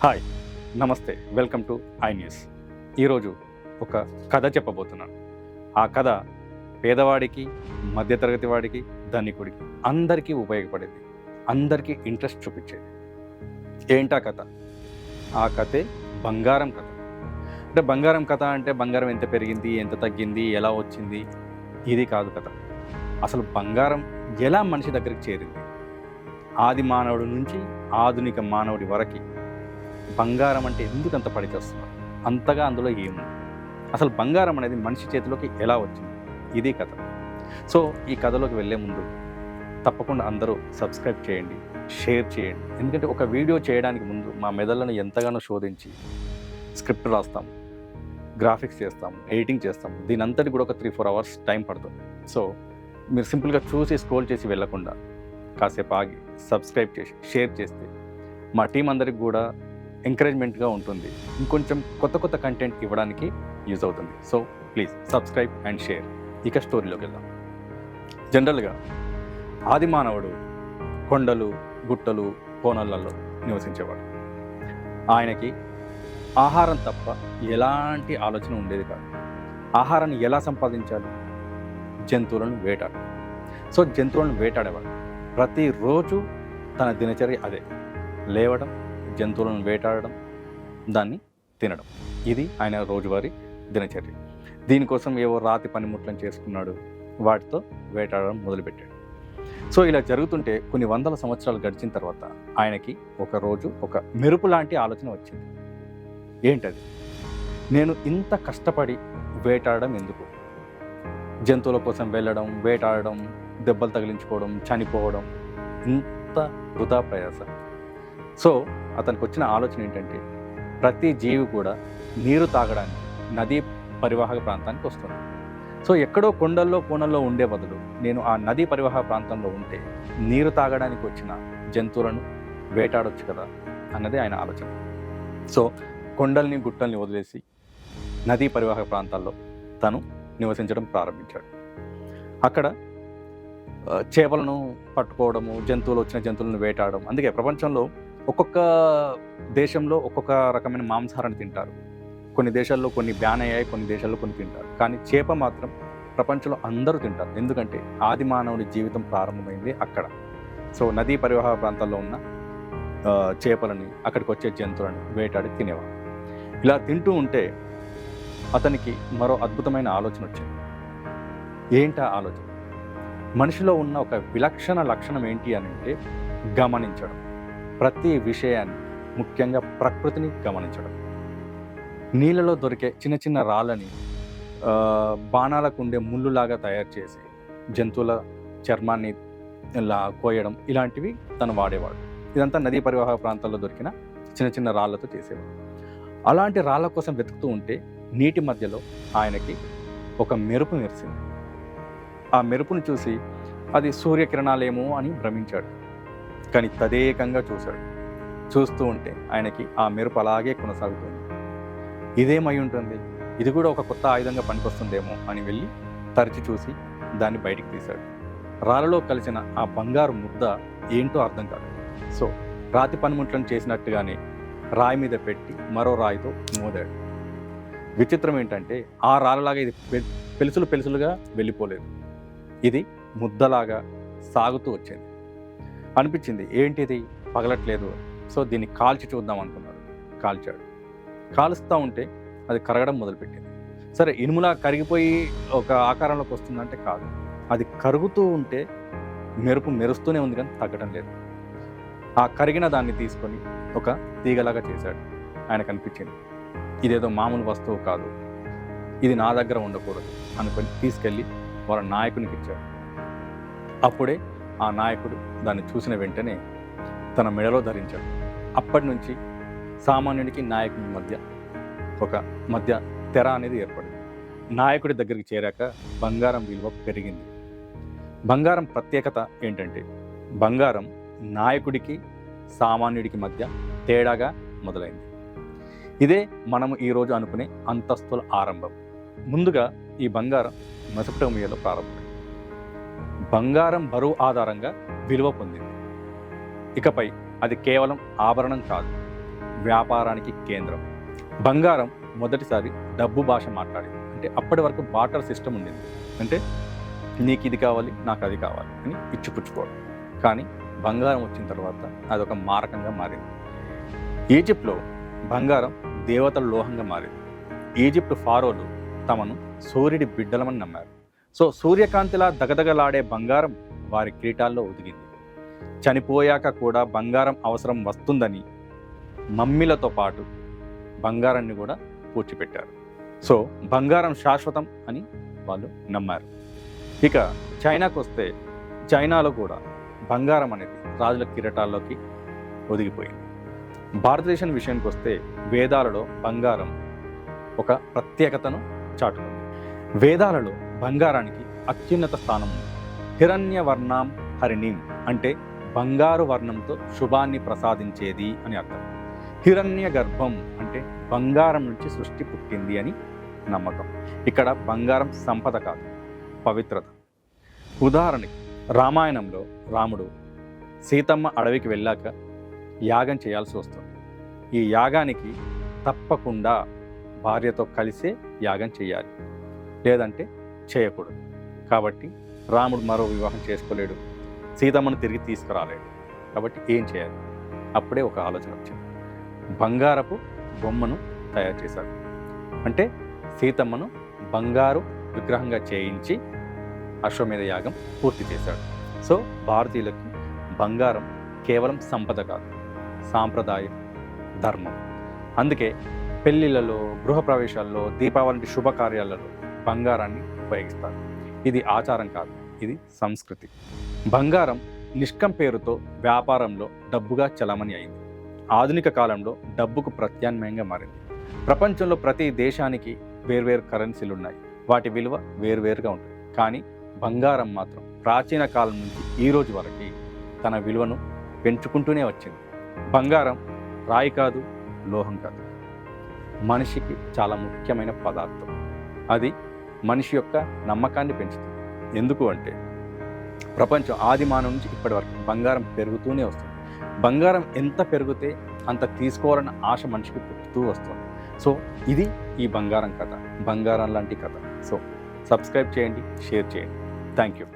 Hi, నమస్తే, welcome to I news. ఈరోజు ఒక కథ చెప్పబోతున్నాను. ఆ కథ పేదవాడికి, మధ్యతరగతి వాడికి, ధనికుడికి అందరికీ ఉపయోగపడేది, అందరికీ ఇంట్రెస్ట్ చూపించేది. ఏంటా కథ? ఆ కథే బంగారం కథ. అంటే బంగారం కథ అంటే బంగారం ఎంత పెరిగింది, ఎంత తగ్గింది, ఎలా వచ్చింది, ఇది కాదు కథ. అసలు బంగారం ఎలా మనిషి దగ్గరికి చేరింది, ఆది మానవుడి నుంచి ఆధునిక మానవుడి వరకు బంగారం అంటే ఎందుకు అంత పడిచేస్తున్నారు, అంతగా అందులో ఏముంది, అసలు బంగారం అనేది మనిషి చేతిలోకి ఎలా వచ్చింది, ఇది కథ. సో ఈ కథలోకి వెళ్ళే ముందు తప్పకుండా అందరూ సబ్స్క్రైబ్ చేయండి, షేర్ చేయండి. ఎందుకంటే ఒక వీడియో చేయడానికి ముందు మా మెదళ్ళను ఎంతగానో శోధించి స్క్రిప్ట్ రాస్తాము, గ్రాఫిక్స్ చేస్తాము, ఎడిటింగ్ చేస్తాము. దీని అంతటి కూడా ఒక 3-4 అవర్స్ టైం పడుతుంది. సో మీరు సింపుల్గా చూసి స్క్రోల్ చేసి వెళ్ళకుండా కాసేపు ఆగి సబ్స్క్రైబ్ చేసి షేర్ చేస్తే మా టీం అందరికి కూడా ఎంకరేజ్మెంట్గా ఉంటుంది, ఇంకొంచెం కొత్త కొత్త కంటెంట్ ఇవ్వడానికి యూజ్ అవుతుంది. So please subscribe and share. ఇక స్టోరీలోకి వెళ్దాం. జనరల్గా ఆది మానవుడు కొండలు, గుట్టలు, కోనలలో నివసించేవాడు. ఆయనకి ఆహారం తప్ప ఎలాంటి ఆలోచన ఉండేది కాదు. ఆహారాన్ని ఎలా సంపాదించాలి? జంతువులను వేటాడు. సో జంతువులను వేటాడేవాడు. ప్రతిరోజు తన దినచర్య అదే, లేవడం, జంతువులను వేటాడడం, దాన్ని తినడం. ఇది ఆయన రోజువారీ దినచర్య. దీనికోసం ఏవో రాతి పనిముట్లను చేసుకున్నాడు, వాటితో వేటాడడం మొదలుపెట్టాడు. సో ఇలా జరుగుతుంటే కొన్ని వందల సంవత్సరాలు గడిచిన తర్వాత ఆయనకి ఒకరోజు ఒక మెరుపు లాంటి ఆలోచన వచ్చింది. ఏంటది? నేను ఇంత కష్టపడి వేటాడడం ఎందుకు? జంతువుల కోసం వెళ్ళడం, వేటాడడం, దెబ్బలు తగిలించుకోవడం, చనిపోవడం, ఇంత వృధా ప్రయాస. సో అతనికి వచ్చిన ఆలోచన ఏంటంటే, ప్రతి జీవి కూడా నీరు తాగడానికి నదీ పరివాహక ప్రాంతానికి వస్తుంది. సో ఎక్కడో కొండల్లో కోనల్లో ఉండే బదులు నేను ఆ నదీ పరివాహక ప్రాంతంలో ఉంటే నీరు తాగడానికి వచ్చిన జంతువులను వేటాడొచ్చు కదా అన్నది ఆయన ఆలోచన. సో కొండల్ని, గుట్టల్ని వదిలేసి నదీ పరివాహక ప్రాంతాల్లో తను నివసించడం ప్రారంభించాడు. అక్కడ చేపలను పట్టుకోవడము, జంతువులు వచ్చిన జంతువులను వేటాడడం. అందుకే ప్రపంచంలో ఒక్కొక్క దేశంలో ఒక్కొక్క రకమైన మాంసాహారాన్ని తింటారు. కొన్ని దేశాల్లో కొన్ని బ్యాన్ అయ్యాయి, కొన్ని దేశాల్లో కొన్ని తింటారు. కానీ చేప మాత్రం ప్రపంచంలో అందరూ తింటారు. ఎందుకంటే ఆది మానవుడి జీవితం ప్రారంభమైంది అక్కడ. సో నదీ పరివాహక ప్రాంతాల్లో ఉన్న చేపలని, అక్కడికి వచ్చే జంతువులను వేటాడి తినేవారు. ఇలా తింటూ ఉంటే అతనికి మరో అద్భుతమైన ఆలోచన వచ్చింది. ఏంటా ఆలోచన? మనిషిలో ఉన్న ఒక విలక్షణ లక్షణం ఏంటి అని అంటే గమనించడం. ప్రతి విషయాన్ని, ముఖ్యంగా ప్రకృతిని గమనించడం. నీళ్ళలో దొరికే చిన్న చిన్న రాళ్ళని బాణాలకు ఉండే ముళ్ళులాగా తయారు చేసి జంతువుల చర్మాన్ని ఇలా కోయడం, ఇలాంటివి తను వాడేవాడు. ఇదంతా నదీ పరివాహక ప్రాంతాల్లో దొరికిన చిన్న చిన్న రాళ్ళతో చేసేవాడు. అలాంటి రాళ్ళ కోసం వెతుకుతూ ఉంటే నీటి మధ్యలో ఆయనకి ఒక మెరుపు మెరిసింది. ఆ మెరుపును చూసి అది సూర్యకిరణాలేమో అని భ్రమించాడు. కానీ తదేకంగా చూశాడు. చూస్తూ ఉంటే ఆయనకి ఆ మెరుపు అలాగే కొనసాగుతుంది. ఇదేమై ఉంటుంది, ఇది కూడా ఒక కొత్త ఆయుధంగా పనికొస్తుందేమో అని వెళ్ళి తరచి చూసి దాన్ని బయటికి తీశాడు. రాళ్ళలో కలిసిన ఆ బంగారు ముద్ద ఏంటో అర్థం కాదు. సో రాతి పనిముట్లను చేసినట్టుగానే రాయి మీద పెట్టి మరో రాయితో మోదాడు. విచిత్రం ఏంటంటే ఆ రాళ్ళలాగా ఇది పెలుసులుగా వెళ్ళిపోలేదు. ఇది ముద్దలాగా సాగుతూ వచ్చింది. అనిపించింది, ఏంటిది పగలట్లేదు. సో దీన్ని కాల్చి చూద్దాం అనుకున్నాడు. కాల్చాడు. కాలుస్తూ ఉంటే అది కరగడం మొదలుపెట్టింది. సరే, ఇనుములా కరిగిపోయి ఒక ఆకారంలోకి వస్తుందంటే కాదు. అది కరుగుతూ ఉంటే మెరుపు మెరుస్తూనే ఉంది, కానీ తగ్గడం లేదు. ఆ కరిగిన దాన్ని తీసుకొని ఒక తీగలాగా చేశాడు. ఆయనకు అనిపించింది, ఇదేదో మామూలు వస్తువు కాదు, ఇది నా దగ్గర ఉండకూడదు అనుకొని తీసుకెళ్ళి వాళ్ళ నాయకునికి ఇచ్చాడు. అప్పుడే ఆ నాయకుడు దాన్ని చూసిన వెంటనే తన మెడలో ధరించాడు. అప్పటి నుంచి సామాన్యుడికి నాయకుడి మధ్య తెర అనేది ఏర్పడింది. నాయకుడి దగ్గరికి చేరాక బంగారం విలువ పెరిగింది. బంగారం ప్రత్యేకత ఏంటంటే, బంగారం నాయకుడికి సామాన్యుడికి మధ్య తేడాగా మొదలైంది. ఇదే మనము ఈరోజు అనుకునే అంతస్తుల ఆరంభం. ముందుగా ఈ బంగారం మెసొపొటేమియాలో ప్రారంభమైంది. బంగారం బరువు ఆధారంగా విలువ పొందింది. ఇకపై అది కేవలం ఆభరణం కాదు, వ్యాపారానికి కేంద్రం. బంగారం మొదటిసారి డబ్బు భాష మాట్లాడింది. అంటే అప్పటి వరకు బాటర్ సిస్టమ్ ఉండింది. అంటే నీకు ఇది కావాలి, నాకు అది కావాలి అని ఇచ్చిపుచ్చుకోవడం. కానీ బంగారం వచ్చిన తర్వాత అదొక మారకంగా మారింది. ఈజిప్ట్లో బంగారం దేవతల లోహంగా మారింది. ఈజిప్ట్ ఫారోలు తమను సూర్యుడి బిడ్డలమని నమ్మారు. సో సూర్యకాంతిలా దగదగలాడే బంగారం వారి కిరీటాల్లో ఒదిగింది. చనిపోయాక కూడా బంగారం అవసరం వస్తుందని మమ్మీలతో పాటు బంగారాన్ని కూడా పూడ్చిపెట్టారు. సో బంగారం శాశ్వతం అని వాళ్ళు నమ్మారు. ఇక చైనాకు వస్తే చైనాలో కూడా బంగారం అనేది రాజుల కిరీటాల్లోకి ఒదిగిపోయింది. భారతదేశం విషయానికి వస్తే వేదాలలో బంగారం ఒక ప్రత్యేకతను చాటుకుంది. వేదాలలో బంగారానికి అత్యున్నత స్థానం ఉంది. హిరణ్యవర్ణాం హరిణీం అంటే బంగారు వర్ణంతో శుభాన్ని ప్రసాదించేది అని అర్థం. హిరణ్య గర్భం అంటే బంగారం నుంచి సృష్టి పుట్టింది అని నమ్మకం. ఇక్కడ బంగారం సంపద కాదు, పవిత్రత. ఉదాహరణకి రామాయణంలో రాముడు సీతమ్మ అడవికి వెళ్ళాక యాగం చేయాల్సి వస్తుంది. ఈ యాగానికి తప్పకుండా భార్యతో కలిసే యాగం చేయాలి, లేదంటే చేయకూడదు. కాబట్టి రాముడు మరో వివాహం చేసుకోలేడు, సీతమ్మను తిరిగి తీసుకురాలేడు. కాబట్టి ఏం చేయాలి? అప్పుడే ఒక ఆలోచన వచ్చింది. బంగారపు బొమ్మను తయారు చేశాడు. అంటే సీతమ్మను బంగారు విగ్రహంగా చేయించి అశ్వమేధ యాగం పూర్తి చేశాడు. సో భారతీయులకు బంగారం కేవలం సంపద కాదు, సాంప్రదాయం, ధర్మం. అందుకే పెళ్ళిళ్ళలో, గృహప్రవేశాల్లో, దీపావళి శుభకార్యాలలో బంగారాన్ని ఉపయోగిస్తారు. ఇది ఆచారం కాదు, ఇది సంస్కృతి. బంగారం నిష్కం పేరుతో వ్యాపారంలో డబ్బుగా చలామణి అయింది. ఆధునిక కాలంలో డబ్బుకు ప్రత్యామ్నాయంగా మారింది. ప్రపంచంలో ప్రతి దేశానికి వేర్వేరు కరెన్సీలు ఉన్నాయి, వాటి విలువ వేరువేరుగా ఉంటుంది. కానీ బంగారం మాత్రం ప్రాచీన కాలం నుంచి ఈ రోజు వరకు తన విలువను పెంచుకుంటూనే వచ్చింది. బంగారం రాయి కాదు, లోహం కాదు, మనిషికి చాలా ముఖ్యమైన పదార్థం. అది మనిషి యొక్క నమ్మకాన్ని పెంచుతుంది. ఎందుకు అంటే ప్రపంచం ఆది మానవం నుంచి ఇప్పటి వరకు బంగారం పెరుగుతూనే వస్తుంది. బంగారం ఎంత పెరిగితే అంత తీసుకోవాలన్న ఆశ మనిషికి పుట్టుతూ వస్తుంది. సో ఇది ఈ బంగారం కథ, బంగారం లాంటి కథ. సో సబ్స్క్రైబ్ చేయండి, షేర్ చేయండి. Thank you.